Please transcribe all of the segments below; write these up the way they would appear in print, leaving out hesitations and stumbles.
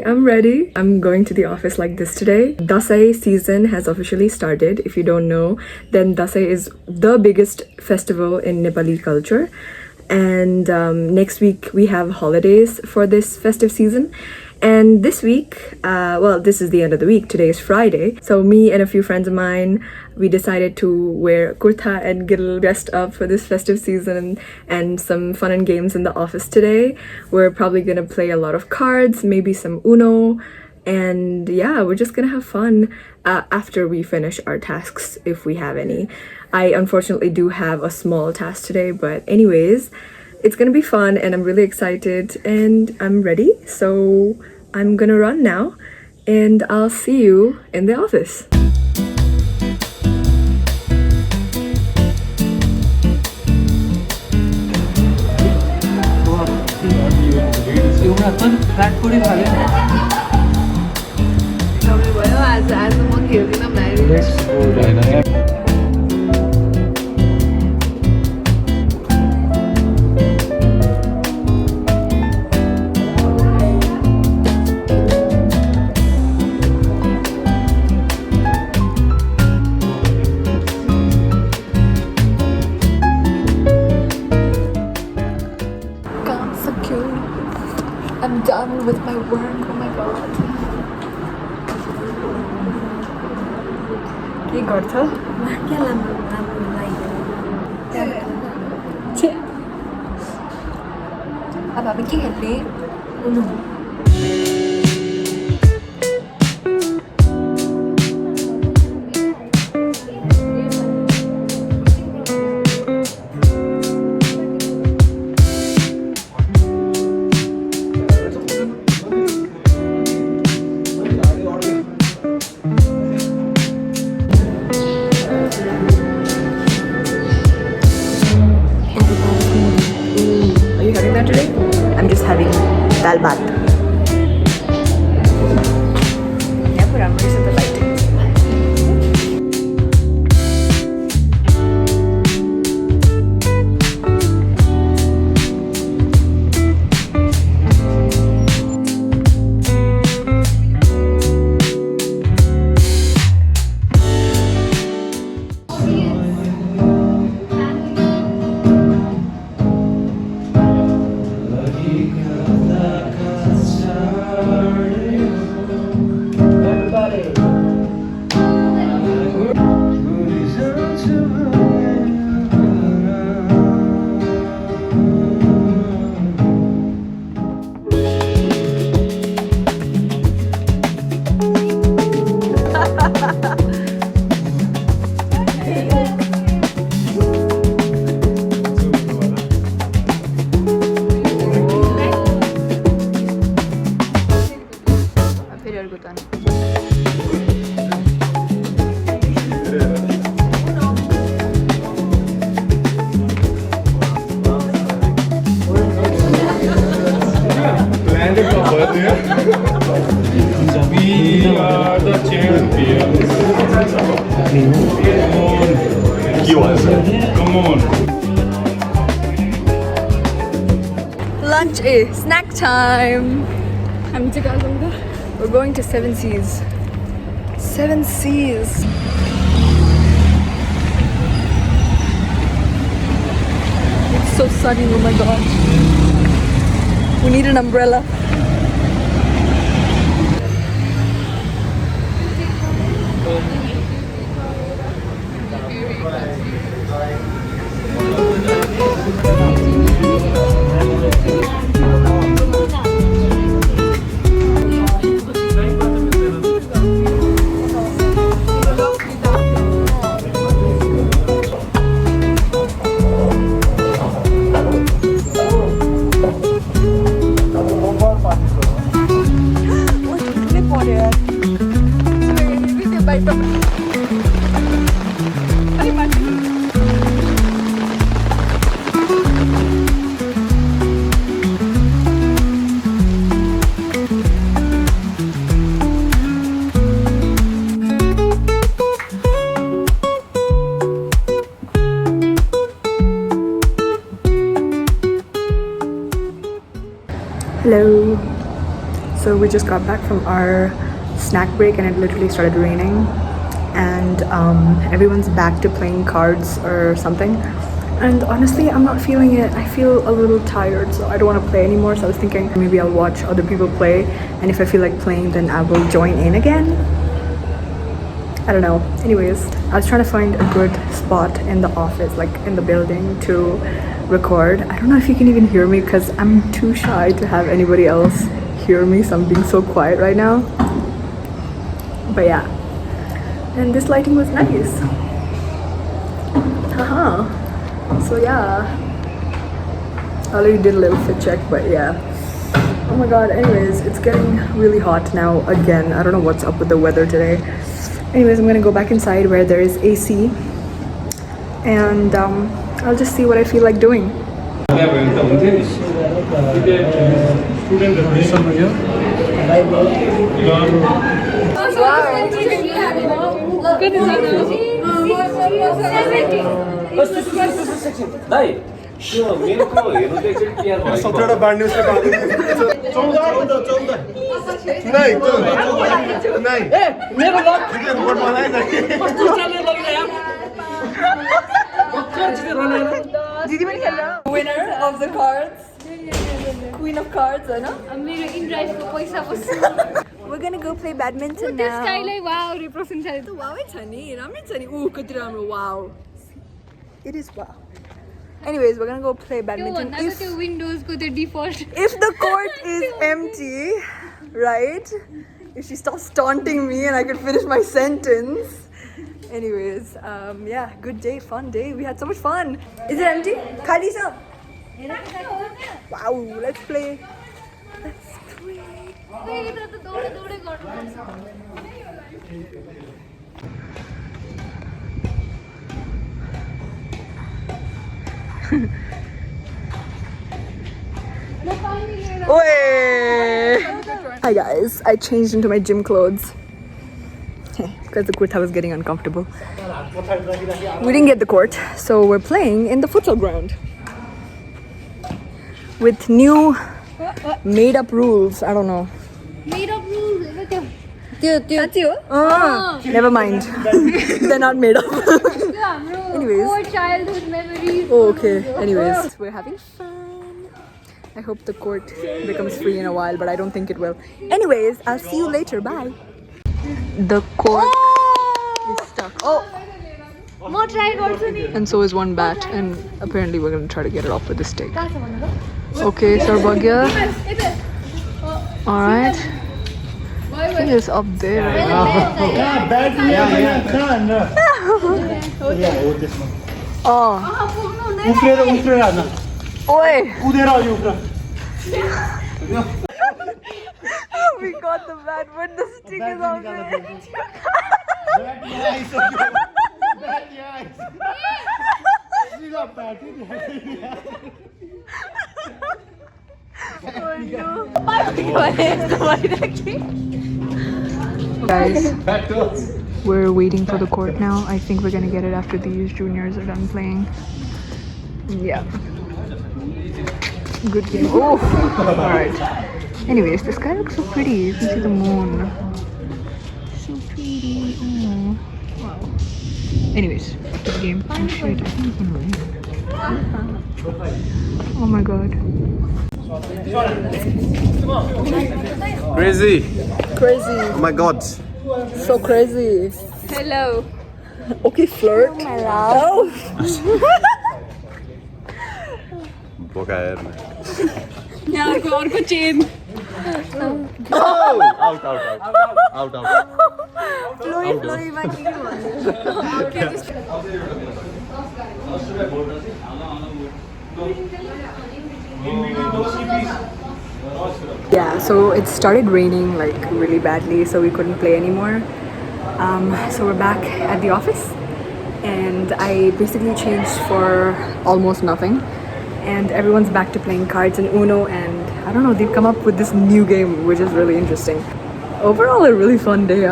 I'm ready. I'm going to the office like this today. Dashain season has officially started. If you don't know, then Dashain is the biggest festival in Nepali culture. And next week we have holidays for this festive season. And this week, well, this is the end of the week. Today is Friday. So me and a few friends of mine, we decided to wear kurta and get a little dressed up for this festive season and some fun and games in the office today. We're probably gonna play a lot of cards, maybe some Uno. And yeah, we're just gonna have fun after we finish our tasks, if we have any. I unfortunately do have a small task today, but anyways, it's gonna be fun and I'm really excited and I'm ready. So I'm gonna run now and I'll see you in the office. I'm done with my work. Oh my god. के गर्छ? अब हामी के खेल्ने? I'm just having dal bhat. Yeah, but I'm raising the lighting. We are the champions. Come on. Lunch is snack time. We're going to Seven Seas. Seven Seas. It's so sunny, oh my god. We need an umbrella. Hello. So we just got back from our snack break and it literally started raining, and everyone's back to playing cards or something. And honestly, I'm not feeling it. I feel a little tired, so I don't want to play anymore. So I was thinking maybe I'll watch other people play, and if I feel like playing, then I will join in again. I don't know. Anyways, I was trying to find a good spot in the office, like in the building, to record. I don't know if you can even hear me because I'm too shy to have anybody else hear me, so I'm being so quiet right now. But yeah, and this lighting was nice. Haha. So yeah, I already did a little fit check, but yeah. Oh my god, anyways, it's getting really hot now again. I don't know what's up with the weather today. Anyways, I'm gonna go back inside where there is AC, and I'll just see what I feel like doing. Winner of the cards, queen of cards, है ना? We're gonna go play badminton now. Wow, represent. Wow, it's honey. Ooh, wow. It is wow. Anyways, we're gonna go play badminton. If the court is empty, right? If she stops taunting me and I can finish my sentence. Anyways, yeah, good day, fun day. We had so much fun. Is it empty? Khali sab. Wow, let's play. Let's play. Hi guys, I changed into my gym clothes because the kurta was getting uncomfortable. We didn't get the court, so we're playing in the futsal ground with new made up rules. I don't know. Made up rules. That's you? Never mind. They're not made up. Anyways. Poor childhood memories. Oh, okay. Anyways, we're having fun. I hope the court becomes free in a while, but I don't think it will. Anyways, I'll see you later. Bye. The court is stuck. Oh! And so is one bat, and apparently we're gonna try to get it off with a stick. Okay, Sarbagya. Alright. He is up there. Oh. Oi! We got the bat, but the stick is out there. Guys, we're waiting for the court now. I think we're gonna get it after these juniors are done playing. Yeah. Good game. Oh! Alright. Anyways, the sky looks so pretty. You can see the moon. So pretty. Oh. Wow. Anyways, good game. Oh shit, I think it's gonna rain. Oh my god. Crazy. Crazy. Oh my god. So crazy. Hello. Okay, flirt. My love. Boca air. यहाँ को और कुछ chain. Oh! Out. Flowy, my kitty one. Yeah, so it started raining like really badly, so we couldn't play anymore. So we're back at the office, and I basically changed for almost nothing, and everyone's back to playing cards and Uno, and I don't know, they've come up with this new game which is really interesting. Overall, a really fun day.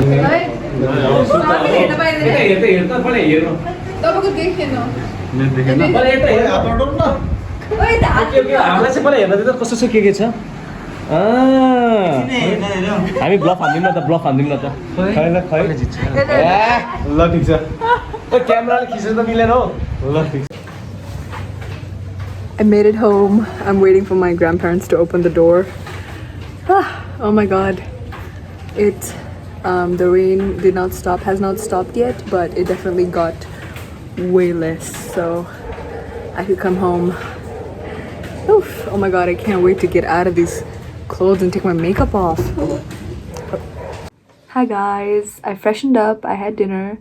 हामी blog हान्दिउँ न त blog हान्दिउँ न त खै ल खै ल ठिक छ क्यामेराले खिच्नु त मिलेन हौ ल ठिक छ I made it home. I'm waiting for my grandparents to open the door. Oh my god. The rain did not stop, has not stopped yet, but it definitely got way less. So I could come home. Oof. Oh my god, I can't wait to get out of these clothes and take my makeup off. Hi guys, I freshened up, I had dinner,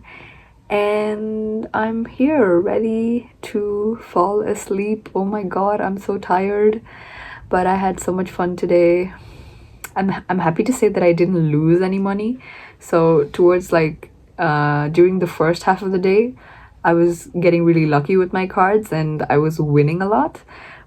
and I'm here ready to fall asleep. Oh my god, I'm so tired, but I had so much fun today. I'm happy to say that I didn't lose any money. So towards during the first half of the day, I was getting really lucky with my cards and I was winning a lot.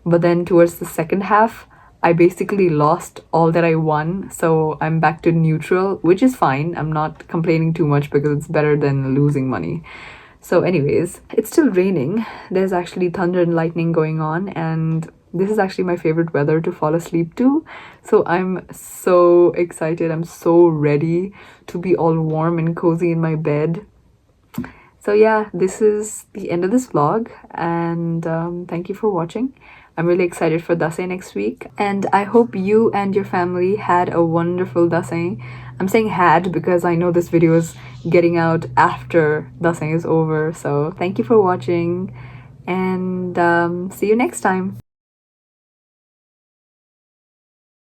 But then towards the second half, I basically lost all that I won. So I'm back to neutral, which is fine. I'm not complaining too much because it's better than losing money. So anyways, it's still raining. There's actually thunder and lightning going on, and this is actually my favorite weather to fall asleep to. So I'm so excited. I'm so ready to be all warm and cozy in my bed. So yeah, this is the end of this vlog, and thank you for watching. I'm really excited for dashain next week, and I hope you and your family had a wonderful dashain. I'm saying had because I know this video is getting out after dashain is over. So thank you for watching, and see you next time.